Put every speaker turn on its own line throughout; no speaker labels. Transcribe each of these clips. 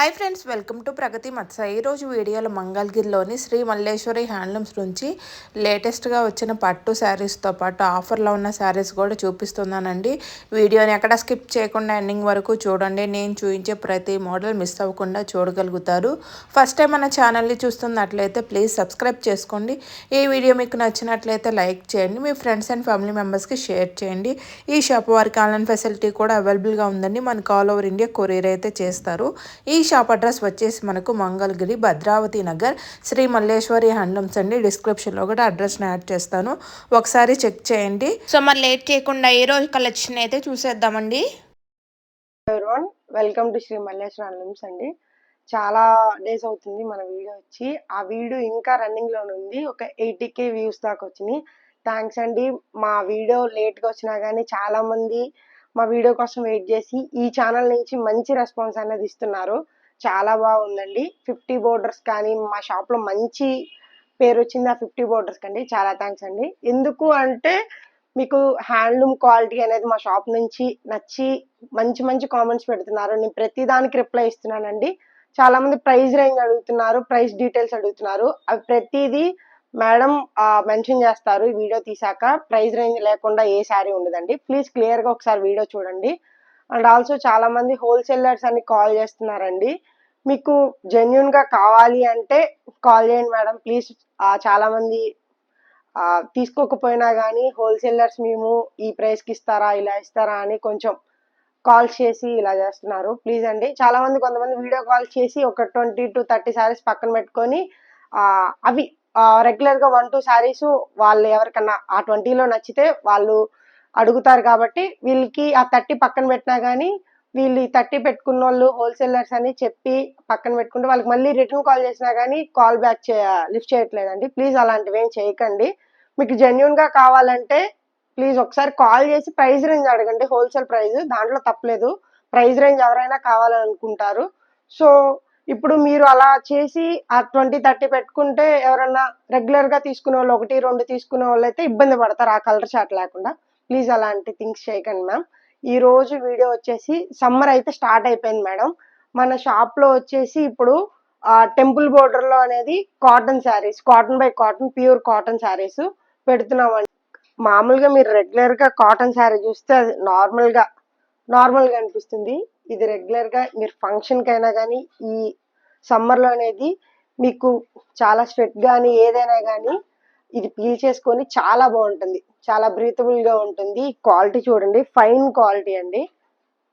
Hi friends, welcome to ప్రగతి మత్స. ఈరోజు వీడియోలో మంగళగిరిలోని శ్రీ మల్లేశ్వరి హ్యాండ్లూమ్స్ నుంచి లేటెస్ట్గా వచ్చిన పట్టు శారీస్తో పాటు ఆఫర్లో ఉన్న శారీస్ కూడా చూపిస్తున్నానండి. వీడియోని ఎక్కడ స్కిప్ చేయకుండా ఎండింగ్ వరకు చూడండి. నేను చూపించే ప్రతి మోడల్ మిస్ అవ్వకుండా చూడగలుగుతారు. ఫస్ట్ టైం మన ఛానల్ని చూస్తున్నట్లయితే ప్లీజ్ సబ్స్క్రైబ్ చేసుకోండి. ఈ వీడియో మీకు నచ్చినట్లయితే లైక్ చేయండి, మీ ఫ్రెండ్స్ అండ్ ఫ్యామిలీ మెంబర్స్కి షేర్ చేయండి. ఈ షాప్ వారికి ఆన్లైన్ ఫెసిలిటీ కూడా అవైలబుల్గా ఉందండి. మనకు ఆల్ ఓవర్ ఇండియా కొరియర్ అయితే చేస్తారు. ఈ షాప్ అడ్రస్ వచ్చేసి మనకు మంగళగిరి, భద్రావతి నగర్, శ్రీ మల్లేశ్వరి హ్యాండ్లూమ్స్ అండి. డిస్క్రిప్షన్లో కూడా అడ్రస్ని యాడ్ చేస్తాను, ఒకసారి చెక్ చేయండి. సో మరి లేట్ చేయకుండా ఈ రోజు కలెక్షన్ అయితే చూసేద్దామండి.
Welcome to Sri Malleswari handlooms అండి. చాలా డేస్ అవుతుంది మన వీడియో వచ్చి. ఆ వీడియో ఇంకా రన్నింగ్ లోనే ఉంది. ఒక 80K వ్యూస్ దాకా వచ్చినాయి. థ్యాంక్స్ అండి. మా వీడియో లేట్గా వచ్చినా కానీ చాలా మంది మా వీడియో కోసం వెయిట్ చేసి ఈ ఛానల్ నుంచి మంచి రెస్పాన్స్ అనేది ఇస్తున్నారు. చాలా బాగుందండి. 50 బోర్డర్స్ కానీ మా షాప్లో మంచి పేరు వచ్చింది ఆ 50 బోర్డర్స్ కండి. చాలా థ్యాంక్స్ అండి. ఎందుకు అంటే మీకు హ్యాండ్లూమ్ క్వాలిటీ అనేది మా షాప్ నుంచి నచ్చి మంచి మంచి కామెంట్స్ పెడుతున్నారు. నేను ప్రతి దానికి రిప్లై ఇస్తున్నానండి. చాలా మంది ప్రైస్ రేంజ్ అడుగుతున్నారు, ప్రైస్ డీటెయిల్స్ అడుగుతున్నారు. అవి ప్రతిదీ మేడం మెన్షన్ చేస్తారు ఈ వీడియో తీసాక. ప్రైస్ రేంజ్ లేకుండా ఏ శారీ ఉండదండి. ప్లీజ్ క్లియర్గా ఒకసారి వీడియో చూడండి. అండ్ ఆల్సో చాలా మంది హోల్సేలర్స్ అని కాల్ చేస్తున్నారండి. మీకు జెన్యున్ గా కావాలి అంటే కాల్ చేయండి మేడం ప్లీజ్. చాలా మంది తీసుకోకపోయినా కానీ హోల్సేలర్స్ మేము ఈ ప్రైస్కి ఇస్తారా, ఇలా ఇస్తారా అని కొంచెం కాల్స్ చేసి ఇలా చేస్తున్నారు. ప్లీజ్ అండి. చాలా మంది కొంతమంది వీడియో కాల్ చేసి ఒక 20 to 30 శారీస్ పక్కన పెట్టుకొని అవి రెగ్యులర్ గా 1-2 శారీస్ వాళ్ళు ఎవరికన్నా ఆ 20లో నచ్చితే వాళ్ళు అడుగుతారు. కాబట్టి వీళ్ళకి ఆ 30 పక్కన పెట్టినా కానీ వీళ్ళు 30 పెట్టుకున్న వాళ్ళు హోల్సేలర్స్ అని చెప్పి పక్కన పెట్టుకుంటే వాళ్ళకి మళ్ళీ రిటర్న్ కాల్ చేసినా కానీ కాల్ బ్యాక్ లిఫ్ట్ చేయట్లేదండి. ప్లీజ్ అలాంటివి ఏం చేయకండి. మీకు జెన్యున్ గా కావాలంటే ప్లీజ్ ఒకసారి కాల్ చేసి ప్రైస్ రేంజ్ అడగండి. హోల్సేల్ ప్రైస్ దాంట్లో తప్పలేదు. ప్రైస్ రేంజ్ ఎవరైనా కావాలని అనుకుంటారు. సో ఇప్పుడు మీరు అలా చేసి ఆ 20-30 పెట్టుకుంటే ఎవరన్నా రెగ్యులర్ గా తీసుకునే వాళ్ళు 1-2 తీసుకునే వాళ్ళు అయితే ఇబ్బంది పడతారు ఆ కలర్ చాట్ లేకుండా. ప్లీజ్ అలాంటి థింగ్స్ చేయకండి మ్యామ్. ఈ రోజు వీడియో వచ్చేసి సమ్మర్ అయితే స్టార్ట్ అయిపోయింది మేడం. మన షాప్ లో వచ్చేసి ఇప్పుడు టెంపుల్ బోర్డర్ లో అనేది cotton sarees, cotton by cotton, pure cotton sarees పెడుతున్నామండి. మామూలుగా మీరు రెగ్యులర్ గా కాటన్ శారీ చూస్తే అది నార్మల్ గా అనిపిస్తుంది. ఇది రెగ్యులర్ గా మీరు ఫంక్షన్ కైనా కానీ ఈ సమ్మర్ లో అనేది మీకు చాలా స్వెట్ కానీ ఏదైనా కానీ ఇది పీల్ చేసుకొని చాలా బాగుంటుంది. చాలా బ్రీతబుల్ గా ఉంటుంది. క్వాలిటీ చూడండి, ఫైన్ క్వాలిటీ అండి.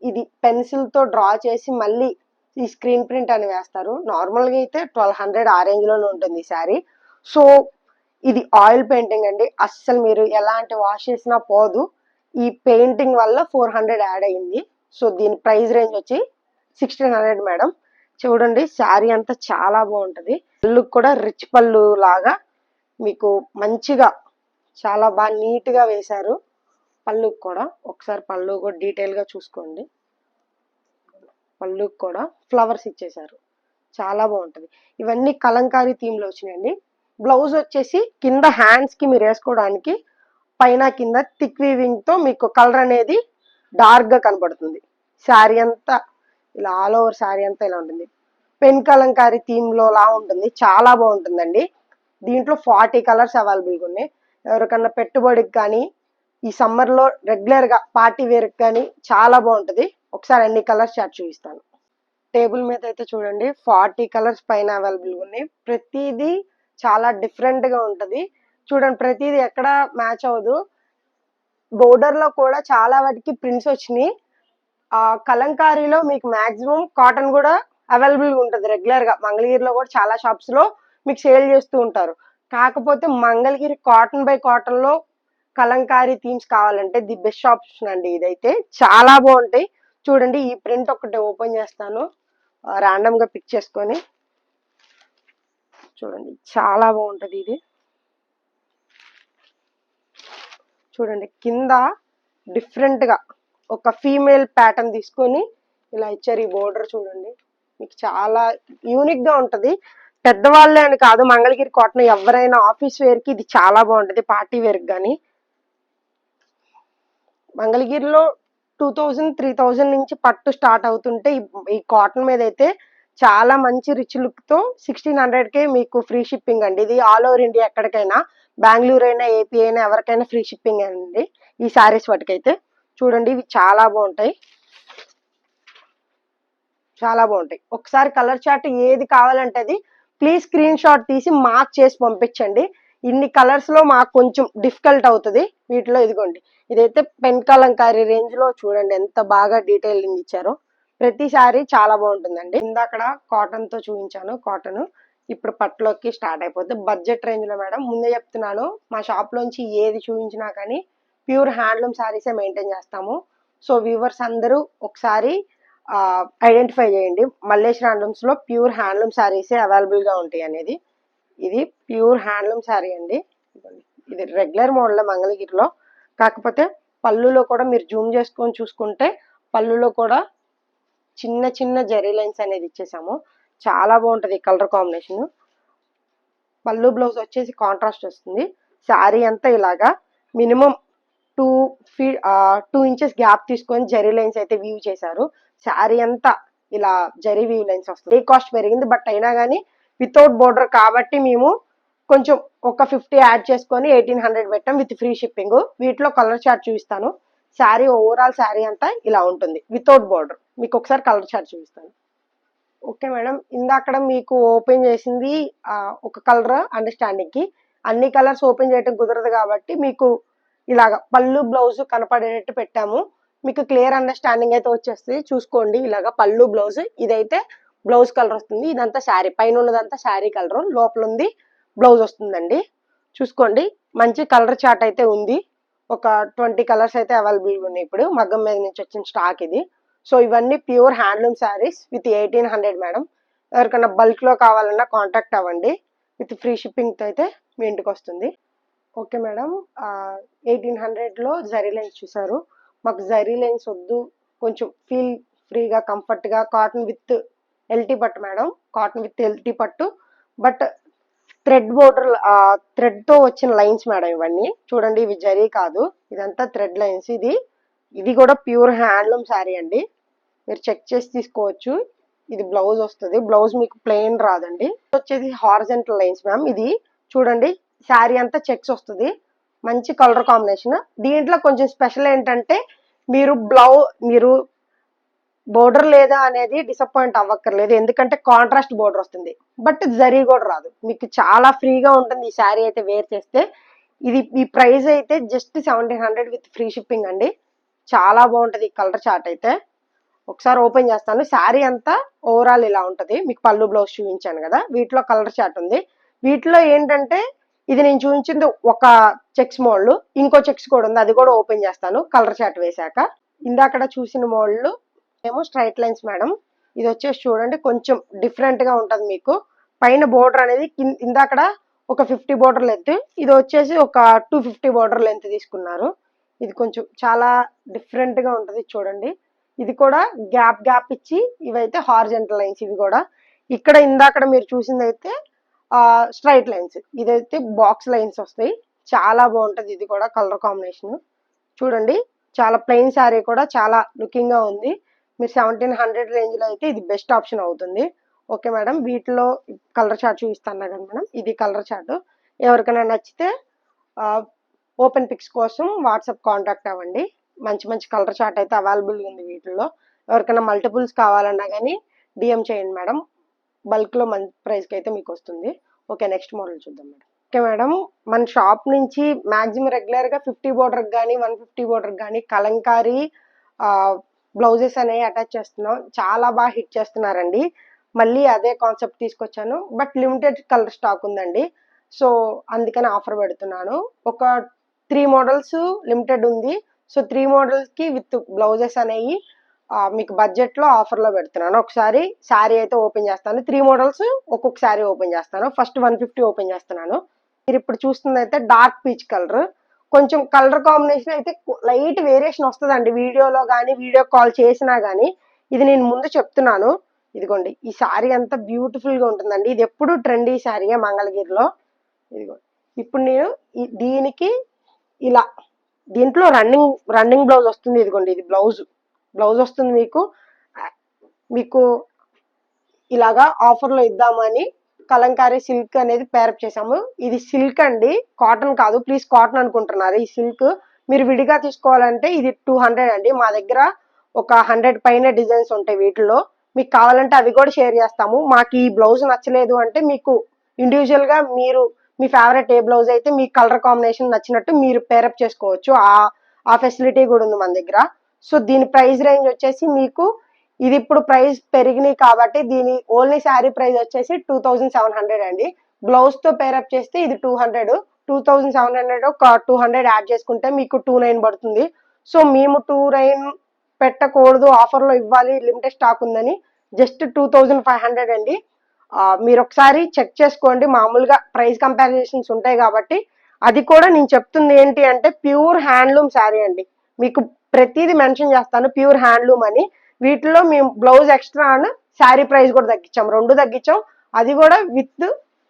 ఇది పెన్సిల్ తో డ్రా చేసి మళ్ళీ ఈ స్క్రీన్ ప్రింట్ అని వేస్తారు. నార్మల్ గా అయితే 1200 ఆ రేంజ్ లోనే ఉంటుంది ఈ శారీ. సో ఇది ఆయిల్ పెయింటింగ్ అండి. అస్సలు మీరు ఎలాంటి వాష్ చేసినా పోదు. ఈ పెయింటింగ్ వల్ల 400 యాడ్ అయ్యింది. సో దీని ప్రైస్ రేంజ్ వచ్చి 1600 మేడం. చూడండి శారీ అంతా చాలా బాగుంటది. పళ్ళు కూడా రిచ్ పళ్ళు లాగా మీకు మంచిగా చాలా బాగా నీట్ గా వేశారు. పళ్ళు కూడా ఒకసారి పళ్ళు కూడా డీటెయిల్ గా చూసుకోండి. పళ్ళు కూడా ఫ్లవర్స్ ఇచ్చేసారు. చాలా బాగుంటది. ఇవన్నీ కలంకారీ థీమ్ లో వచ్చినాయండి. బ్లౌజ్ వచ్చేసి కింద హ్యాండ్స్ కి మీరు వేసుకోవడానికి పైన కింద థిక్ వీవింగ్ తో మీకు కలర్ అనేది డార్క్ గా కనబడుతుంది. శారీ అంతా ఇలా ఆల్ ఓవర్ శారీ అంతా ఇలా ఉంటుంది. పెన్ కలంకారీ థీమ్ లో లా ఉంటుంది. చాలా బాగుంటుందండి. దీంట్లో 40 కలర్స్ అవైలబుల్గా ఉన్నాయి. ఎవరికన్నా పెట్టుబడికి కానీ ఈ సమ్మర్ లో రెగ్యులర్ గా పార్టీ వేర్ కానీ చాలా బాగుంటది. ఒకసారి అన్ని కలర్స్ చార్ట్ చూపిస్తాను. టేబుల్ మీద అయితే చూడండి 40 కలర్స్ పైన అవైలబుల్గా ఉన్నాయి. ప్రతిదీ చాలా డిఫరెంట్ గా ఉంటది. చూడండి ప్రతిదీ ఎక్కడ మ్యాచ్ అవ్వదు. బోర్డర్ లో కూడా చాలా వాటికి ప్రింట్స్ వచ్చినాయి. కలంకారీలో మీకు మాక్సిమం కాటన్ కూడా అవైలబుల్ గా ఉంటుంది. రెగ్యులర్ గా మంగళగిరిలో కూడా చాలా షాప్స్ లో మీకు సేల్ చేస్తూ ఉంటారు. కాకపోతే మంగళగిరి కాటన్ బై కాటన్ లో కలంకారీ థీమ్స్ కావాలంటే ది బెస్ట్ ఆప్షన్ అండి. ఇదైతే చాలా బాగుంటాయి. చూడండి ఈ ప్రింట్ ఒకటి ఓపెన్ చేస్తాను ర్యాండమ్ గా పిక్ చేసుకొని. చూడండి చాలా బాగుంటది ఇది. చూడండి కింద డిఫరెంట్ గా ఒక ఫీమేల్ ప్యాటర్న్ తీసుకొని ఇలా ఇచ్చారు. ఈ బోర్డర్ చూడండి మీకు చాలా యూనిక్ గా ఉంటది. పెద్దవాళ్ళే అని కాదు, మంగళగిరి కాటన్ ఎవరైనా ఆఫీస్ వేర్ కి ఇది చాలా బాగుంటది. పార్టీ వేర్ కానీ మంగళగిరిలో 2000-3000 నుంచి పట్టు స్టార్ట్ అవుతుంటే ఈ కాటన్ మీద అయితే చాలా మంచి రిచ్ లుక్తో 1600కే మీకు ఫ్రీ షిప్పింగ్ అండి. ఇది ఆల్ ఓవర్ ఇండియా ఎక్కడికైనా, బెంగళూరు అయినా, ఏపీ అయినా ఎవరికైనా ఫ్రీ షిప్పింగ్ అండి ఈ శారీస్ వాటికైతే. చూడండి ఇవి చాలా బాగుంటాయి, చాలా బాగుంటాయి. ఒకసారి కలర్ చార్ట్ ఏది కావాలంటే అది ప్లీజ్ స్క్రీన్ షాట్ తీసి మార్క్ చేసి పంపించండి. ఇన్ని కలర్స్ లో మాకు కొంచెం డిఫికల్ట్ అవుతుంది వీటిలో. ఇదిగోండి ఇదైతే పెన్ కలంకారీ రేంజ్ లో చూడండి ఎంత బాగా డీటెయిలింగ్ ఇచ్చారో. ప్రతిసారి చాలా బాగుంటుందండి. ఇందాకడ కాటన్ తో చూపించాను, కాటన్ ఇప్పుడు పట్టులోకి స్టార్ట్ అయిపోతుంది. బడ్జెట్ రేంజ్ లో మేడం, ముందే చెప్తున్నాను మా షాప్ లోంచి ఏది చూపించినా కానీ ప్యూర్ హ్యాండ్లూమ్ శారీసే మెయింటైన్ చేస్తాము. సో వ్యూవర్స్ అందరూ ఒకసారి ఐడెంటిఫై చేయండి, మల్లేష్ హ్యాండ్లూమ్స్ లో ప్యూర్ హ్యాండ్లూమ్ శారీసే అవైలబుల్ గా ఉంటాయి అనేది. ఇది ప్యూర్ హ్యాండ్లూమ్ శారీ అండి. ఇది రెగ్యులర్ మోడల్ మంగళగిరిలో, కాకపోతే పళ్ళులో కూడా మీరు జూమ్ చేసుకొని చూసుకుంటే పళ్ళులో కూడా చిన్న చిన్న జరీ లైన్స్ అనేది ఇచ్చేసాము. చాలా బాగుంటది కలర్ కాంబినేషన్. పళ్ళు బ్లౌజ్ వచ్చేసి కాంట్రాస్ట్ వస్తుంది. శారీ అంతా ఇలాగా మినిమం 2 ఇంచెస్ గ్యాప్ తీసుకొని జరీ లైన్స్ అయితే వీవ్ చేశారు. శారీ అంతా ఇలా జరీ వీవ్ లైన్స్ వస్తుంది. కాస్ట్ పెరిగింది బట్ అయినా కానీ వితౌట్ బోర్డర్ కాబట్టి మేము కొంచెం ఒక 50 యాడ్ చేసుకొని 1800 పెట్టాం విత్ ఫ్రీ షిప్పింగ్. వీటిలో కలర్ చార్ట్ చూపిస్తాను. శారీ ఓవరాల్ శారీ అంతా ఇలా ఉంటుంది వితౌట్ బోర్డర్. మీకు ఒకసారి కలర్ చార్ట్ చూపిస్తాను. ఓకే మేడం, ఇందాక మీకు ఓపెన్ చేసింది ఒక కలర్ అండర్స్టాండింగ్ కి. అన్ని కలర్స్ ఓపెన్ చేయడం కుదరదు కాబట్టి మీకు ఇలాగ పళ్ళు బ్లౌజ్ కనపడేటట్టు పెట్టాము. మీకు క్లియర్ అండర్స్టాండింగ్ అయితే వచ్చేస్తుంది. చూసుకోండి ఇలాగ పళ్ళు బ్లౌజ్, ఇదైతే బ్లౌజ్ కలర్ వస్తుంది. ఇదంతా శారీ, పైన ఉన్నదంతా శారీ కలర్, లోపల ఉంది బ్లౌజ్ వస్తుందండి. చూసుకోండి మంచి కలర్ చార్ట్ అయితే ఉంది. ఒక 20 కలర్స్ అయితే అవైలబుల్ ఉన్నాయి ఇప్పుడు, మగ్గం మీద నుంచి వచ్చిన స్టాక్ ఇది. సో ఇవన్నీ pure handloom saris with 1800 madam. ఎవరికైనా బల్క్ లో కావాలన్నా కాంటాక్ట్ అవ్వండి, విత్ ఫ్రీ షిప్పింగ్ అయితే మీ ఇంటికి వస్తుంది. ఓకే మేడం, 1800 లో జరీ లైన్స్ చూసారు. మాకు జరీ లైన్స్ వద్దు, కొంచెం ఫీల్ ఫ్రీగా కంఫర్ట్ గా కాటన్ విత్ ఎల్టీ పట్టు మేడం, కాటన్ విత్ ఎల్టీ పట్టు. బట్ థ్రెడ్ బోర్డర్, థ్రెడ్ తో వచ్చిన లైన్స్ మేడం ఇవన్నీ. చూడండి ఇవి జరీ కాదు, ఇదంతా థ్రెడ్ లైన్స్. ఇది కూడా ప్యూర్ హ్యాండ్లూమ్ శారీ అండి, మీరు చెక్ చేసి తీసుకోవచ్చు. ఇది బ్లౌజ్ వస్తుంది, బ్లౌజ్ మీకు ప్లెయిన్ రాదండి. వచ్చేసి హారిజంటల్ లైన్స్ మ్యామ్. ఇది చూడండి శారీ అంతా చెక్స్ వస్తుంది, మంచి కలర్ కాంబినేషన్. దీంట్లో కొంచెం స్పెషల్ ఏంటంటే మీరు బోర్డర్ లేదా అనేది డిసప్పాయింట్ అవ్వక్కర్లేదు, ఎందుకంటే కాంట్రాస్ట్ బోర్డర్ వస్తుంది బట్ జరీ కూడా రాదు. మీకు చాలా ఫ్రీగా ఉంటుంది ఈ శారీ అయితే వేర్ చేస్తే. ఈ ప్రైస్ అయితే జస్ట్ 1700 విత్ ఫ్రీ షిప్పింగ్ అండి. చాలా బాగుంటది కలర్ చార్ట్ అయితే. ఒకసారి ఓపెన్ చేస్తాను. శారీ అంతా ఓవరాల్ ఇలా ఉంటది. మీకు పళ్ళు బ్లౌజ్ చూపించాను కదా, వీటిలో కలర్ చార్ట్ ఉంది. వీటిలో ఏంటంటే ఇది నేను చూపించింది ఒక చెక్స్ మోడల్, ఇంకో చెక్స్ కూడా ఉంది, అది కూడా ఓపెన్ చేస్తాను కలర్ చార్ట్ వేశాక. ఇందాకడ చూసిన మోడల్ ఏమో స్ట్రైట్ లైన్స్ మేడం. ఇది వచ్చేసి చూడండి కొంచెం డిఫరెంట్ గా ఉంటది మీకు. పైన బోర్డర్ అనేది ఇందాకడ ఒక 50 బోర్డర్ లెంత్, ఇది వచ్చేసి ఒక 250 బోర్డర్ లెంత్ తీసుకున్నారు. ఇది కొంచెం చాలా డిఫరెంట్ గా ఉంటది చూడండి. ఇది కూడా గ్యాప్ ఇచ్చి, ఇవైతే హారిజంటల్ లైన్స్. ఇవి కూడా ఇక్కడ ఇందాకడ మీరు చూసింది అయితే స్ట్రైట్ లైన్స్, ఇదైతే బాక్స్ లైన్స్ వస్తాయి. చాలా బాగుంటది ఇది కూడా కలర్ కాంబినేషన్. చూడండి చాలా ప్లెయిన్ శారీ కూడా చాలా లుకింగ్ గా ఉంది. మీరు 1700 రేంజ్ లో అయితే ఇది బెస్ట్ ఆప్షన్ అవుతుంది. ఓకే మేడం, వీటిలో కలర్ చార్ట్ చూపిస్తాను కదా మేడం, ఇది కలర్ చార్ట్. ఎవరికైనా నచ్చితే ఓపెన్ పిక్స్ కోసం వాట్సాప్ కాంటాక్ట్ అవ్వండి. మంచి మంచి కలర్ చార్ట్ అయితే అవైలబుల్ ఉంది వీటిల్లో. ఎవరికైనా మల్టిపుల్స్ కావాలన్నా కానీ డిఎం చేయండి మేడం, బల్క్ లో మంచి ప్రైస్ కి అయితే మీకు వస్తుంది. ఓకే నెక్స్ట్ మోడల్ చూద్దాం మేడం. ఓకే మేడం, మన షాప్ నుంచి మాక్సిమం రెగ్యులర్ గా 50 బోర్డర్ కానీ 150 బోర్డర్ కానీ కలంకారీ బ్లౌజెస్ అనేవి అటాచ్ చేస్తున్నాం. చాలా బాగా హిట్ చేస్తున్నారండి. మళ్ళీ అదే కాన్సెప్ట్ తీసుకొచ్చాను, బట్ లిమిటెడ్ కలర్ స్టాక్ ఉందండి. సో అందుకని ఆఫర్ పెడుతున్నాను. ఒక 3 మోడల్స్ లిమిటెడ్ ఉంది. సో 3 మోడల్స్ కి విత్ బ్లౌజెస్ అనేవి మీకు బడ్జెట్ లో ఆఫర్ లో పెడుతున్నాను. ఒకసారి శారీ అయితే ఓపెన్ చేస్తాను. 3 మోడల్స్ ఒక్కొక్క శారీ ఓపెన్ చేస్తాను. ఫస్ట్ 150 ఓపెన్ చేస్తున్నాను. మీరు ఇప్పుడు చూస్తుంది అయితే డార్క్ పీచ్ కలర్. కొంచెం కలర్ కాంబినేషన్ అయితే లైట్ వేరియేషన్ వస్తుందండి వీడియోలో కానీ, వీడియో కాల్ చేసినా కానీ. ఇది నేను ముందు చెప్తున్నాను. ఇదిగోండి ఈ శారీ అంతా బ్యూటిఫుల్ గా ఉంటుందండి. ఇది ఎప్పుడు ట్రెండీ శారీయే మంగళగిరిలో. ఇదిగోండి ఇప్పుడు నేను దీనికి ఇలా దీంట్లో రన్నింగ్ బ్లౌజ్ వస్తుంది. ఇదిగోండి ఇది బ్లౌజ్ వస్తుంది మీకు ఇలాగా ఆఫర్లో ఇద్దామని కలంకారీ సిల్క్ అనేది పేరప్ చేసాము. ఇది సిల్క్ అండి, కాటన్ కాదు. ప్లీజ్ కాటన్ అనుకుంటున్నారు. ఈ సిల్క్ మీరు విడిగా తీసుకోవాలంటే ఇది 200 అండి. మా దగ్గర ఒక 100 పైన డిజైన్స్ ఉంటాయి వీటిలో. మీకు కావాలంటే అవి కూడా షేర్ చేస్తాము. మాకు ఈ బ్లౌజ్ నచ్చలేదు అంటే మీకు ఇండివిజువల్ గా మీరు మీ ఫేవరెట్ ఏ బ్లౌజ్ అయితే మీ కలర్ కాంబినేషన్ నచ్చినట్టు మీరు పేరప్ చేసుకోవచ్చు. ఆ ఫెసిలిటీ కూడా ఉంది మన దగ్గర. సో దీని ప్రైస్ రేంజ్ వచ్చేసి మీకు ఇది ఇప్పుడు ప్రైస్ పెరిగినాయి కాబట్టి దీని ఓన్లీ శారీ ప్రైస్ వచ్చేసి 2700 అండి. బ్లౌజ్ తో పేరప్ చేస్తే ఇది 200. 2700 ఒక 200 యాడ్ చేసుకుంటే మీకు 29 పడుతుంది. సో మేము 29 పెట్టకూడదు, ఆఫర్ లో ఇవ్వాలి, లిమిటెడ్ స్టాక్ ఉందని జస్ట్ 2500 అండి. మీరు ఒకసారి చెక్ చేసుకోండి. మామూలుగా ప్రైస్ కంపారిజన్స్ ఉంటాయి కాబట్టి. అది కూడా నేను చెప్తుంది ఏంటి అంటే ప్యూర్ హ్యాండ్లూమ్ శారీ అండి. మీకు ప్రతిదీ మెన్షన్ చేస్తాను ప్యూర్ హ్యాండ్లూమ్ అని. వీటిలో మేము బ్లౌజ్ ఎక్స్ట్రా అని శారీ ప్రైస్ కూడా తగ్గించాం, 2 తగ్గించాం. అది కూడా విత్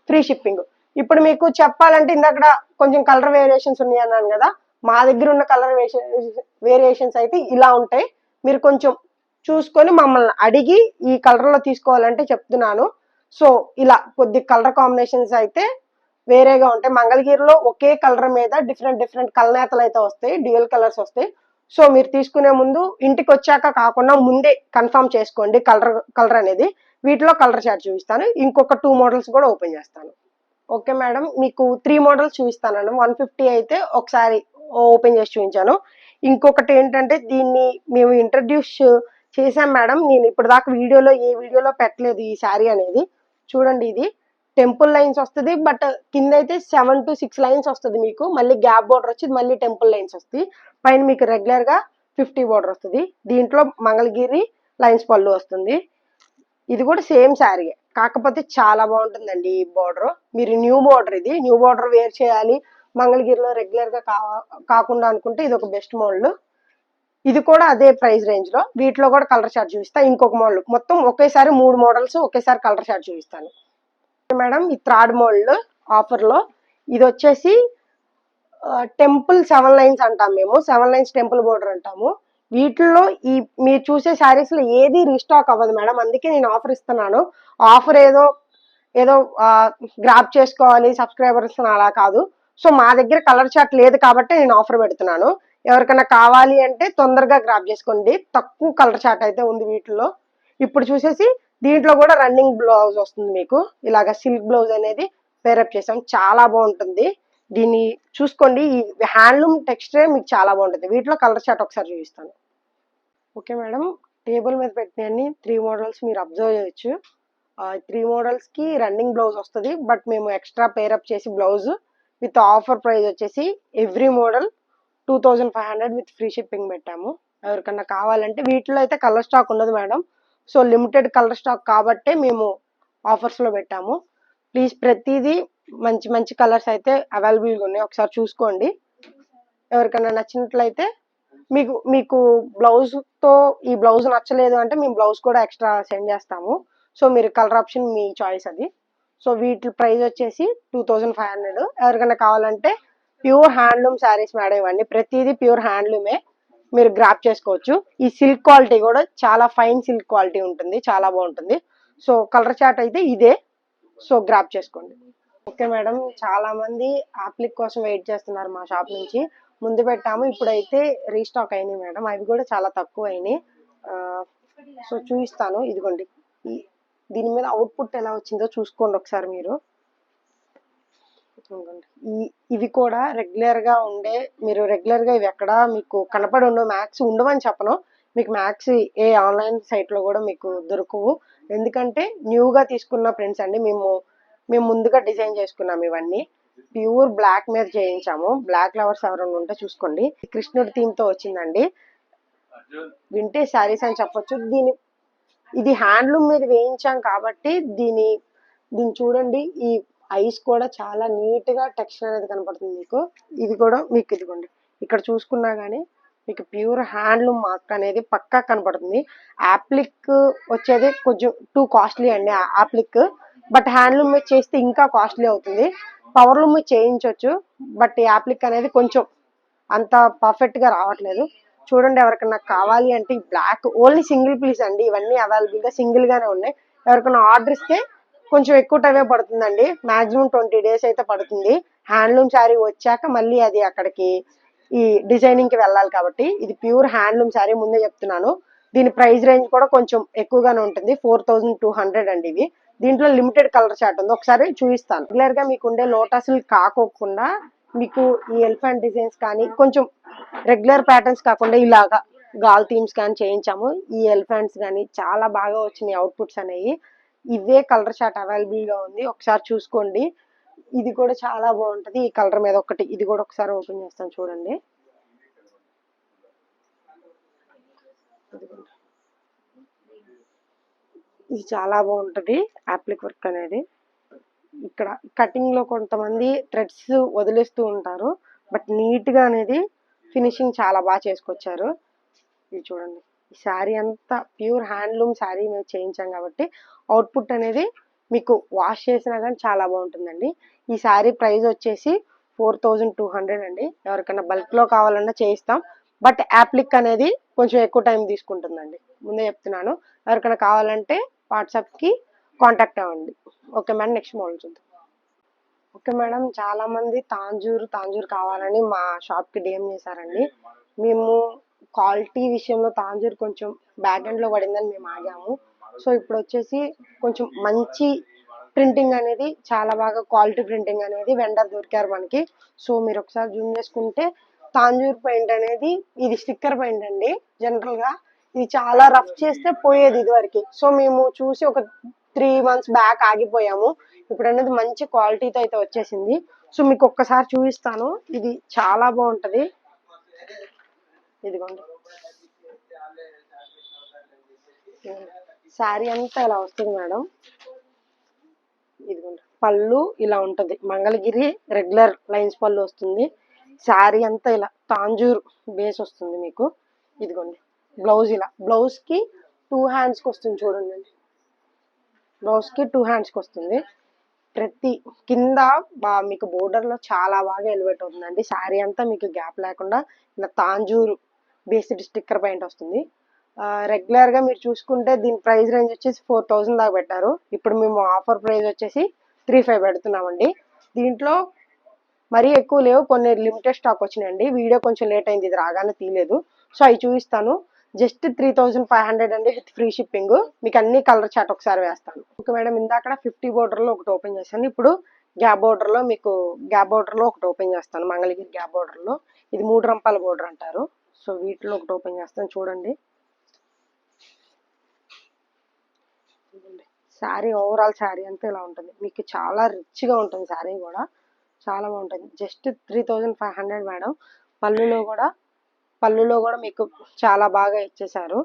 ఫ్రీ షిప్పింగ్. ఇప్పుడు మీకు చెప్పాలంటే ఇందాక కొంచెం కలర్ వేరియేషన్స్ ఉన్నాయి అన్నాను కదా. మా దగ్గర ఉన్న కలర్ వేరియేషన్స్ అయితే ఇలా ఉంటాయి. మీరు కొంచెం చూసుకొని మమ్మల్ని అడిగి ఈ కలర్ లో తీసుకోవాలంటే చెప్తున్నాను. సో ఇలా కొద్ది కలర్ కాంబినేషన్స్ అయితే వేరేగా ఉంటాయి. మంగళగిరిలో ఒకే కలర్ మీద డిఫరెంట్ కలనేతలు అయితే వస్తాయి, డ్యూయల్ కలర్స్ వస్తాయి. సో మీరు తీసుకునే ముందు ఇంటికి వచ్చాక కాకుండా ముందే కన్ఫర్మ్ చేసుకోండి కలర్ అనేది. వీటిలో కలర్ చార్ట్ చూపిస్తాను. ఇంకొక 2 మోడల్స్ కూడా ఓపెన్ చేస్తాను. ఓకే మేడం, మీకు 3 మోడల్స్ చూపిస్తానండి. 150 అయితే ఒకసారి ఓపెన్ చేసి చూపించాను. ఇంకొకటి ఏంటంటే దీన్ని మేము ఇంట్రడ్యూస్ చేశాం మేడం. నేను ఇప్పుడు దాకా ఏ వీడియోలో పెట్టలేదు ఈ శారీ అనేది. చూడండి, ఇది టెంపుల్ లైన్స్ వస్తుంది. బట్ కింద అయితే 7 to 6 లైన్స్ వస్తుంది మీకు. మళ్ళీ గ్యాప్ బోర్డర్ వచ్చి మళ్ళీ టెంపుల్ లైన్స్ వస్తాయి. పైన మీకు రెగ్యులర్ గా 50 బోర్డర్ వస్తుంది. దీంట్లో మంగళగిరి లైన్స్ పళ్ళు వస్తుంది. ఇది కూడా సేమ్ శారీ, కాకపోతే చాలా బాగుంటుందండి ఈ బోర్డర్. మీరు న్యూ బోర్డర్ వేర్ చేయాలి మంగళగిరిలో రెగ్యులర్ గా కాకుండా అనుకుంటే ఇది ఒక బెస్ట్ మోడల్. ఇది కూడా అదే ప్రైస్ రేంజ్ లో. వీటిలో కూడా కలర్ చార్ట్ చూపిస్తా. ఇంకొక మోడల్ మొత్తం ఒకేసారి 3 మోడల్స్ ఒకేసారి కలర్ చార్ట్ చూపిస్తాను మేడం. ఈ 3rd మోడల్ ఆఫర్ లో ఇది వచ్చేసి టెంపుల్ 7 లైన్స్ అంటాం మేము. 7 లైన్స్ టెంపుల్ బోర్డర్ అంటాము. వీటిల్లో ఈ మీరు చూసే శారీస్ లో ఏది రీస్టాక్ అవ్వదు మేడం. అందుకే నేను ఆఫర్ ఇస్తున్నాను. ఆఫర్ ఏదో గ్రాప్ చేసుకోవాలి సబ్స్క్రైబర్స్ అలా కాదు. సో మా దగ్గర కలర్ చార్ట్ లేదు కాబట్టి నేను ఆఫర్ పెడుతున్నాను. ఎవరికైనా కావాలి అంటే తొందరగా గ్రాప్ చేసుకోండి. తక్కువ కలర్ చార్ట్ అయితే ఉంది వీటిలో. ఇప్పుడు చూసేసి దీంట్లో కూడా రన్నింగ్ బ్లౌజ్ వస్తుంది మీకు. ఇలాగా సిల్క్ బ్లౌజ్ అనేది పేరప్ చేసాం, చాలా బాగుంటుంది. దీన్ని చూసుకోండి. ఈ హ్యాండ్లూమ్ టెక్స్చర్ మీకు చాలా బాగుంటుంది. వీటిలో కలర్ చార్ట్ ఒకసారి చూపిస్తాను. ఓకే మేడం, టేబుల్ మీద పెట్టిన 3 మోడల్స్ మీరు అబ్జర్వ్ చేయొచ్చు. 3 మోడల్స్ కి రన్నింగ్ బ్లౌజ్ వస్తుంది. బట్ మేము ఎక్స్ట్రా పేరప్ చేసి బ్లౌజ్ విత్ ఆఫర్ ప్రైస్ వచ్చేసి every model 2500 with free shipping పెట్టాము. ఎవరికన్నా కావాలంటే వీటిలో అయితే కలర్ స్టాక్ ఉండదు madam. So limited colour stock కాబట్టే మేము ఆఫర్స్ లో పెట్టాము. ప్లీజ్ ప్రతిదీ మంచి కలర్స్ అయితే అవైలబుల్గా ఉన్నాయి, ఒకసారి చూసుకోండి. ఎవరికైనా నచ్చినట్లయితే మీకు బ్లౌజ్ తో ఈ బ్లౌజ్ నచ్చలేదు అంటే మేము బ్లౌజ్ కూడా ఎక్స్ట్రా సెండ్ చేస్తాము. సో మీరు కలర్ ఆప్షన్ మీ చాయిస్ అది. సో వీటి ప్రైస్ వచ్చేసి 2500. ఎవరికైనా కావాలంటే ప్యూర్ హ్యాండ్లూమ్ శారీస్ మేడం ఇవన్నీ. ప్రతిదీ ప్యూర్ హ్యాండ్లూమే, మీరు గ్రాప్ చేసుకోవచ్చు. ఈ సిల్క్ క్వాలిటీ కూడా చాలా ఫైన్ సిల్క్ క్వాలిటీ ఉంటుంది, చాలా బాగుంటుంది. సో కలర్ చార్ట్ అయితే ఇదే. సో గ్రాప్ చేసుకోండి. ఓకే మేడం, చాలా మంది యాప్లిక్ కోసం వెయిట్ చేస్తున్నారు మా షాప్ నుంచి. ముందు పెట్టాము, ఇప్పుడైతే రీస్టాక్ అయినాయి మేడం. అవి కూడా చాలా తక్కువ అయినాయి. సో చూపిస్తాను. ఇదిగోండి, దీని మీద అవుట్పుట్ ఎలా వచ్చిందో చూసుకోండి ఒకసారి మీరు. ఇవి కూడా రెగ్యులర్ గా మీరు రెగ్యులర్ గా ఇవి ఎక్కడ మీకు కనపడి ఉండవు. మ్యాక్స్ ఉండవని చెప్పను, మీకు మ్యాక్స్ ఏ ఆన్లైన్ సైట్ లో కూడా మీకు దొరకవు. ఎందుకంటే న్యూగా తీసుకున్న ప్రింట్స్ అండి. మేము ముందుగా డిజైన్ చేసుకున్నాం. ఇవన్నీ ప్యూర్ బ్లాక్ మీద చేయించాము. బ్లాక్ లవర్స్ ఎవరైనా ఉంటే చూసుకోండి. కృష్ణుడి థీమ్ తో వచ్చిందండి. వింటేజ్ శారీస్ అని చెప్పొచ్చు. ఇది హ్యాండ్లూమ్ మీద వేయించాం కాబట్టి దీన్ని చూడండి. ఈ ఐస్ కూడా చాలా నీట్ గా టెక్స్చర్ అనేది కనపడుతుంది మీకు. ఇది కూడా మీకు ఇదిగోండి, ఇక్కడ చూసుకున్నా గానీ మీకు ప్యూర్ హ్యాండ్లూమ్ మార్క్ అనేది పక్కా కనపడుతుంది. యాప్లిక్ వచ్చేది కొంచెం టూ కాస్ట్లీ అండి యాప్లిక్. బట్ హ్యాండ్లూమ్ మీద చేస్తే ఇంకా కాస్ట్లీ అవుతుంది. పవర్ లూమ్ మీద చేయించవచ్చు, బట్ యాప్లిక్ అనేది కొంచెం అంత పర్ఫెక్ట్ గా రావట్లేదు. చూడండి, ఎవరికన్నా కావాలి అంటే ఈ బ్లాక్ ఓన్లీ సింగిల్ పీస్ అండి. ఇవన్నీ అవైలబుల్ గా సింగిల్ గానే ఉన్నాయి. ఎవరికైనా ఆర్డర్ ఇస్తే కొంచెం ఎక్కువ టైమే పడుతుందండి, మాక్సిమం 20 days అయితే పడుతుంది. హ్యాండ్లూమ్ శారీ వచ్చాక మళ్ళీ అది అక్కడికి ఈ డిజైనింగ్ కి వెళ్ళాలి కాబట్టి ఇది ప్యూర్ హ్యాండ్లూమ్ శారీ ముందే చెప్తున్నాను. దీని ప్రైస్ రేంజ్ కూడా కొంచెం ఎక్కువగానే ఉంటుంది, 4200 అండి ఇవి. దీంట్లో లిమిటెడ్ కలర్ చార్ట్ ఉంది, ఒకసారి చూపిస్తాను. రెగ్యులర్ గా మీకు ఉండే లోటస్లు కాకోకుండా మీకు ఈ ఎలిఫెంట్ డిజైన్స్ కానీ కొంచెం రెగ్యులర్ ప్యాటర్న్స్ కాకుండా ఇలాగా గాల్ థీమ్స్ కానీ చేయించాము. ఈ ఎలిఫెంట్స్ కానీ చాలా బాగా వచ్చినాయి అవుట్పుట్స్ అనేవి. ఇవే కలర్ చార్ట్ అవైలబుల్ గా ఉంది, ఒకసారి చూసుకోండి. ఇది కూడా చాలా బాగుంటది ఈ కలర్ మీద ఒకటి. ఇది కూడా ఒకసారి ఓపెన్ చేస్తాను చూడండి. ఇది చాలా బాగుంటది అప్లిక్ వర్క్ అనేది. ఇక్కడ కటింగ్ లో కొంతమంది థ్రెడ్స్ వదిలేస్తూ ఉంటారు, బట్ నీట్ గా అనేది ఫినిషింగ్ చాలా బాగా చేసుకొచ్చారు. ఇది చూడండి, ఈ శారీ అంతా ప్యూర్ హ్యాండ్లూమ్ శారీ మేము చేయించాం కాబట్టి అవుట్పుట్ అనేది మీకు వాష్ చేసినా కానీ చాలా బాగుంటుందండి. ఈ శారీ ప్రైస్ వచ్చేసి 4200 అండి. ఎవరికైనా బల్క్ లో కావాలన్నా చేయిస్తాం, బట్ యాప్లిక్ అనేది కొంచెం ఎక్కువ టైం తీసుకుంటుందండి, ముందే చెప్తున్నాను. ఎవరికైనా కావాలంటే వాట్సాప్ కి కాంటాక్ట్ అవ్వండి. ఓకే మేడం, నెక్స్ట్ మోడల్ చూద్దాం. ఓకే మేడం, చాలా మంది తాంజూర్ కావాలని మా షాప్ కి డిఎం చేశారండి. మేము క్వాలిటీ విషయంలో తాంజూర్ కొంచెం బ్యాక్ ఎండ్ లో పడిందని మేము ఆగాము. సో ఇప్పుడు వచ్చేసి కొంచెం మంచి ప్రింటింగ్ అనేది, చాలా బాగా క్వాలిటీ ప్రింటింగ్ అనేది వెండర్ దొరికారు మనకి. సో మీరు ఒకసారి జూమ్ చేసుకుంటే తాంజూర్ పెయింట్ అనేది ఇది స్టిక్కర్ పెయింట్ అండి. జనరల్ గా ఇది చాలా రఫ్ చేస్తే పోయేది ఇది వరకు. సో మేము చూసి ఒక 3 months బ్యాక్ ఆగిపోయాము. ఇప్పుడు అనేది మంచి క్వాలిటీతో అయితే వచ్చేసింది. సో మీకు ఒక్కసారి చూపిస్తాను, ఇది చాలా బాగుంటది. ఇదిగోండి, శారీ అంతా ఇలా వస్తుంది మేడం. ఇదిగోండి, పళ్ళు ఇలా ఉంటది, మంగళగిరి రెగ్యులర్ లైన్స్ పళ్ళు వస్తుంది. శారీ అంతా ఇలా తాంజూర్ బేస్ వస్తుంది మీకు. ఇదిగోండి, బ్లౌజ్ ఇలా, బ్లౌజ్ కి 2 hands కి వస్తుంది చూడండి. బ్లౌజ్ కి 2 hands కి వస్తుంది. ప్రతి కింద మీకు బోర్డర్ లో చాలా బాగా ఎలివేట్ అవుతుందండి. శారీ అంతా మీకు గ్యాప్ లేకుండా ఇలా తాంజూరు బేస్డ్ స్టిక్కర్ పెయింట్ వస్తుంది. రెగ్యులర్ గా మీరు చూసుకుంటే దీని ప్రైస్ రేంజ్ వచ్చేసి 4000 దాకా పెట్టారు. ఇప్పుడు మేము ఆఫర్ ప్రైస్ వచ్చేసి 3500 పెడుతున్నామండి. దీంట్లో మరీ ఎక్కువ లేవు, కొన్ని లిమిటెడ్ స్టాక్ వచ్చినాయండి. వీడియో కొంచెం లేట్ అయింది, ఇది రాగానే తీయలేదు. సో అవి చూపిస్తాను. జస్ట్ 3500 అండి విత్ ఫ్రీ షిప్పింగ్. మీకు అన్ని కలర్ చాట్ ఒకసారి వేస్తాను. ఓకే మేడం, ఇందాక 50 border లో ఒకటి ఓపెన్ చేశాను. ఇప్పుడు గ్యాప్ బోర్డర్ లో మీకు ఒకటి ఓపెన్ చేస్తాను. మంగళగిరి గ్యాప్ బోర్డర్ లో ఇది 3 రంపాల బోర్డర్ అంటారు. సో వీటిలో ఒకటి ఓపెన్ చేస్తాను చూడండి. శారీ ఓవరాల్ శారీ అంతా ఇలా ఉంటుంది, మీకు చాలా రిచ్ గా ఉంటుంది. శారీ కూడా చాలా బాగుంటుంది. Just 3500 madam. పళ్ళులో కూడా మీకు చాలా బాగా ఇచ్చేసారు.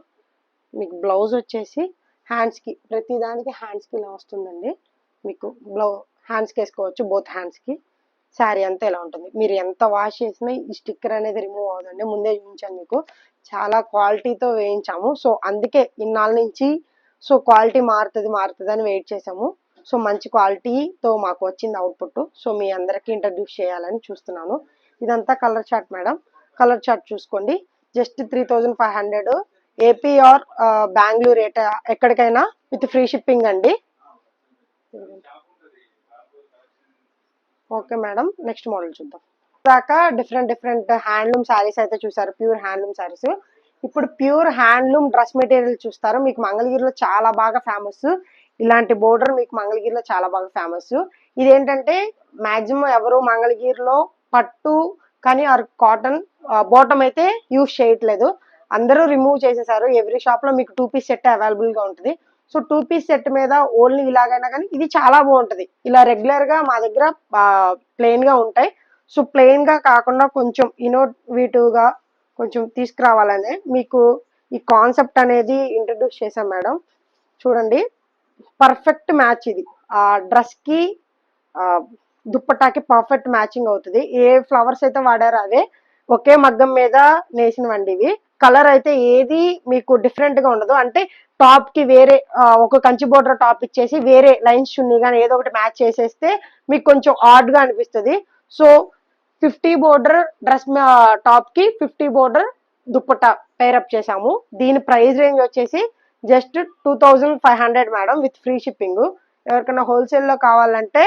మీకు బ్లౌజ్ వచ్చేసి హ్యాండ్స్ కి, ప్రతి దానికి హ్యాండ్స్ కి ఇలా వస్తుందండి. మీకు హ్యాండ్స్ కి వేసుకోవచ్చు, బోత్ హ్యాండ్స్ కి. శారీ అంతా ఇలా ఉంటుంది. మీరు ఎంత వాష్ చేసినా ఈ స్టిక్కర్ అనేది రిమూవ్ అవుతుంది. ముందే చూపించాను మీకు, చాలా క్వాలిటీతో వేయించాము. సో అందుకే ఇన్నాళ్ళ నుంచి సో క్వాలిటీ మారుతుంది అని వెయిట్ చేసాము. సో మంచి క్వాలిటీతో మాకు వచ్చింది అవుట్పుట్. సో మీ అందరికి ఇంట్రడ్యూస్ చేయాలని చూస్తున్నాను. ఇదంతా colour chart madam, colour chart చూసుకోండి. జస్ట్ 3500 ఏపీ ఆర్ బెంగళూరు ఎక్కడికైనా విత్ ఫ్రీ షిప్పింగ్ అండి. ఓకే మేడం, నెక్స్ట్ మోడల్ చూద్దాం. దాకా డిఫరెంట్ హ్యాండ్లూమ్ శారీస్ అయితే చూసారు, ప్యూర్ హ్యాండ్లూమ్ శారీస్. ఇప్పుడు ప్యూర్ హ్యాండ్లూమ్ డ్రెస్ మెటీరియల్ చూస్తారు. మీకు మంగళగిరిలో చాలా బాగా ఫేమస్ ఇలాంటి బోర్డర్, మీకు మంగళగిరిలో చాలా బాగా ఫేమస్. ఇదేంటంటే మాక్సిమం ఎవరు మంగళగిరిలో పట్టు కానీ ఆర్ కాటన్ బాటమ్ అయితే యూజ్ చేయట్లేదు, అందరూ రిమూవ్ చేసేసారు. ఎవ్రీ షాప్ లో మీకు 2 piece సెట్ అవైలబుల్ గా ఉంటుంది. సో 2 piece సెట్ మీద ఓన్లీ ఇలాగైనా కానీ ఇది చాలా బాగుంటది. ఇలా రెగ్యులర్ గా మా దగ్గర ప్లెయిన్ గా ఉంటాయి. సో ప్లెయిన్ గా కాకుండా కొంచెం ఇన్నోవేటివ్ గా కొంచెం తీసుకురావాలనే మీకు ఈ కాన్సెప్ట్ అనేది ఇంట్రడ్యూస్ చేశాం మేడం. చూడండి, పర్ఫెక్ట్ మ్యాచ్ ఇది. ఆ డ్రెస్ కి దుప్పటాకి పర్ఫెక్ట్ మ్యాచింగ్ అవుతుంది. ఏ ఫ్లవర్స్ అయితే వాడారో అవే ఒకే మగ్గం మీద నేసినవండి ఇవి. కలర్ అయితే ఏది మీకు డిఫరెంట్ గా ఉండదు. అంటే టాప్ కి వేరే ఒక కంచి బోర్డర్ టాప్ ఇచ్చేసి వేరే లైన్స్ చున్నీ కానీ ఏదో ఒకటి మ్యాచ్ చేసేస్తే మీకు కొంచెం ఆడ్ గా అనిపిస్తుంది. సో 50 border డ్రెస్ టాప్ కి 50 border దుప్పట్టా పేరప్ చేసాము. దీని ప్రైస్ రేంజ్ వచ్చేసి just 2500 madam with free shipping. ఎవరికైనా హోల్సేల్లో కావాలంటే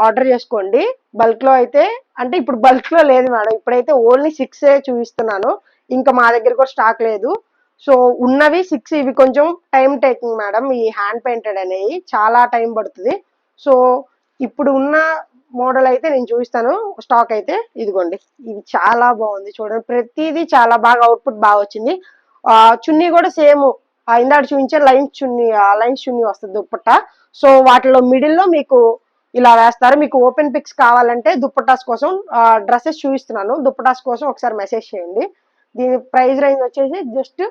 ఆర్డర్ చేసుకోండి. బల్క్లో అయితే అంటే ఇప్పుడు బల్క్లో లేదు మేడం, ఇప్పుడైతే ఓన్లీ 6 చూపిస్తున్నాను, ఇంకా మా దగ్గర కూడా స్టాక్ లేదు. సో ఉన్నవి 6, ఇవి కొంచెం టైం టేకింగ్ మేడం. ఈ హ్యాండ్ పెయింటెడ్ అనేవి చాలా టైం పడుతుంది. సో ఇప్పుడు ఉన్న మోడల్ అయితే నేను చూపిస్తాను. స్టాక్ అయితే ఇదిగోండి, ఇది చాలా బాగుంది చూడండి, ప్రతిదీ చాలా బాగా అవుట్పుట్ బాగా వచ్చింది. చున్నీ కూడా సేమ్ ఇందాక చూపించే లైన్స్ చున్నీ వస్తుంది దుప్పట్ట. సో వాటిలో మిడిల్లో మీకు ఇలా వేస్తారు. మీకు ఓపెన్ పిక్స్ కావాలంటే దుప్పటాస్ కోసం డ్రెస్సెస్ చూపిస్తున్నాను, దుప్పటాస్ కోసం ఒకసారి మెసేజ్ చేయండి. దీని ప్రైస్ రేంజ్ వచ్చేసి జస్ట్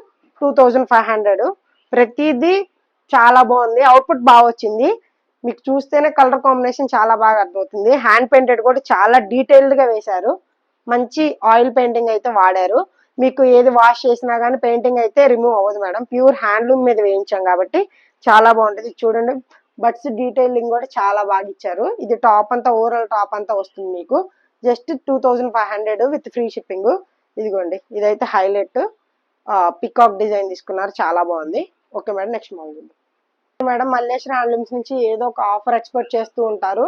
2500. ప్రతిదీ చాలా బాగుంది, అవుట్పుట్ బాగా వచ్చింది. మీకు చూస్తేనే కలర్ కాంబినేషన్ చాలా బాగా అర్థమవుతుంది. హ్యాండ్ పెయింటెడ్ కూడా చాలా డీటెయిల్డ్ గా వేశారు. మంచి ఆయిల్ పెయింటింగ్ అయితే వాడారు. మీకు ఏది వాష్ చేసినా కానీ పెయింటింగ్ అయితే రిమూవ్ అవ్వదు మేడం, ప్యూర్ హ్యాండ్లూమ్ మీద వేయించాం కాబట్టి చాలా బాగుంటుంది. చూడండి బట్స్ డీటెయిలింగ్ కూడా చాలా బాగా ఇచ్చారు. ఇది టాప్ అంతా ఓవరాల్ టాప్ అంతా వస్తుంది మీకు జస్ట్ 2500 విత్ ఫ్రీ షిప్పింగ్. ఇదిగోండి, ఇదైతే హైలైట్ పికాక్ డిజైన్ తీసుకున్నారు, చాలా బాగుంది. Okay madam, next model madam. Malleswari handlooms నుంచి ఏదో ఒక ఆఫర్ ఎక్స్పెక్ట్ చేస్తూ ఉంటారు.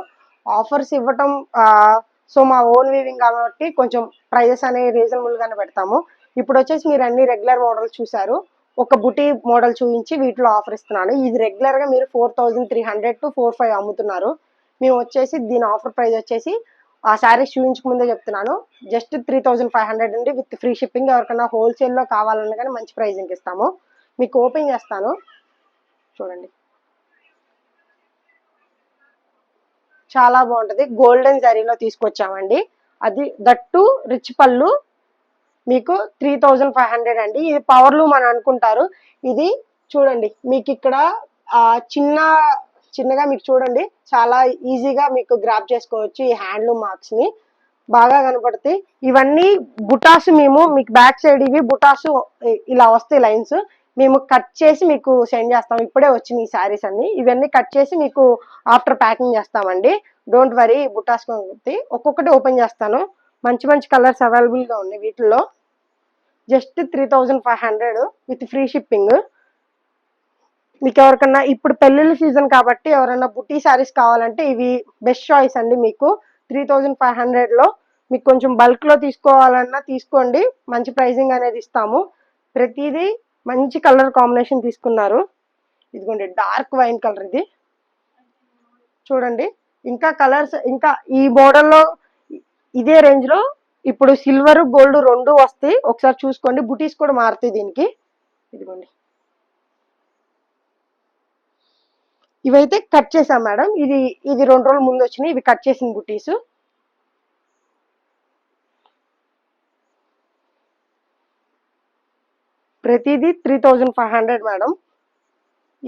ఆఫర్స్ ఇవ్వటం సో మా ఓన్ వీవింగ్ కాబట్టి కొంచెం ప్రైజెస్ అనేవి రీజనబుల్ గానే పెడతాము. ఇప్పుడు వచ్చేసి మీరు అన్ని రెగ్యులర్ మోడల్స్ చూసారు, ఒక బుటీ మోడల్ చూపించి వీటిలో ఆఫర్ ఇస్తున్నాను. ఇది రెగ్యులర్ గా మీరు 4300 to 4500 అమ్ముతున్నారు. మేము వచ్చేసి దీని ఆఫర్ ప్రైస్ వచ్చేసి ఆ శారీస్ చూపించక ముందే చెప్తున్నాను, జస్ట్ 3500 అండి విత్ ఫ్రీ షిప్పింగ్. ఎవరికైనా హోల్సేల్లో కావాలన్నా కానీ మంచి ప్రైజింగ్ ఇస్తాము. మీకు ఓపెన్ చేస్తాను చూడండి, చాలా బాగుంటది. గోల్డెన్ జరీలో తీసుకొచ్చామండి, అది దట్టు రిచ్ పళ్ళు. మీకు 3500 అండి. ఇది పవర్ లూమ్ అని అనుకుంటారు. ఇది చూడండి, మీకు ఇక్కడ చిన్నగా మీకు చూడండి, చాలా ఈజీగా మీకు గ్రాప్ చేసుకోవచ్చు. ఈ హ్యాండ్లూమ్ మార్క్స్ ని బాగా కనపడతాయి. ఇవన్నీ బుటాస్, మీకు బ్యాక్ సైడ్ ఇవి బుటాస్ ఇలా వస్తాయి లైన్స్, మేము కట్ చేసి మీకు సెండ్ చేస్తాం. ఇప్పుడే వచ్చినాయి ఈ శారీస్ అన్ని, ఇవన్నీ కట్ చేసి మీకు ఆఫ్టర్ ప్యాకింగ్ చేస్తామండి. డోంట్ వరీ, బుటాస్ ఒక్కొక్కటి ఓపెన్ చేస్తాను. మంచి మంచి కలర్స్ అవైలబుల్ గా ఉన్నాయి వీటిల్లో. Just 3500 with free shipping. మీకు ఎవరికన్నా ఇప్పుడు పెళ్లిళ్ళ సీజన్ కాబట్టి ఎవరైనా బుటీ శారీస్ కావాలంటే ఇవి బెస్ట్ చాయిస్ అండి. మీకు 3500 లో మీకు కొంచెం బల్క్ లో తీసుకోవాలన్నా తీసుకోండి, మంచి ప్రైజింగ్ అనేది ఇస్తాము. ప్రతిదీ మంచి కలర్ కాంబినేషన్ తీసుకున్నారు. ఇదిగోండి డార్క్ వైన్ కలర్, ఇది చూడండి. ఇంకా కలర్స్, ఇంకా ఈ మోడల్లో ఇదే రేంజ్ లో ఇప్పుడు సిల్వర్ గోల్డ్ రెండు వస్తాయి, ఒకసారి చూసుకోండి. బుటీస్ కూడా మారుతాయి దీనికి. ఇదిగోండి, ఇవైతే కట్ చేసాం మేడం, ఇది 2 రోజుల ముందు వచ్చినాయి, ఇవి కట్ చేసిన బుటీస్. ప్రతిదీ 3500 మేడం.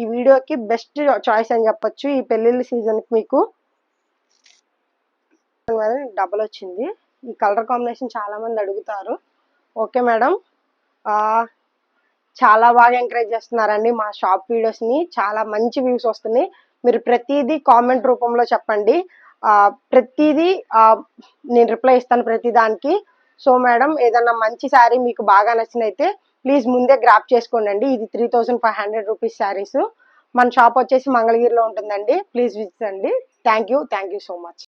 ఈ వీడియోకి బెస్ట్ చాయిస్ అని చెప్పొచ్చు ఈ పెళ్లిళ్ళ సీజన్ కి. మీకు డబల్ వచ్చింది. ఈ కలర్ కాంబినేషన్ చాలా మంది అడుగుతారు. ఓకే మేడం, చాలా బాగా ఎంకరేజ్ చేస్తున్నారండి మా షాప్ వీడియోస్ ని, చాలా మంచి వ్యూస్ వస్తున్నాయి. మీరు ప్రతిదీ కామెంట్ రూపంలో చెప్పండి, ప్రతిదీ నేను రిప్లై ఇస్తాను ప్రతి దానికి. సో మేడం, ఏదన్నా మంచి శారీ మీకు బాగా నచ్చినైతే ప్లీజ్ ముందే గ్రాప్ చేసుకోండి. ఇది 3500 రూపీస్ శారీస్. మన షాప్ వచ్చేసి మంగళగిరిలో ఉంటుందండి, ప్లీజ్ విజిట్ అండి. Thank you so much.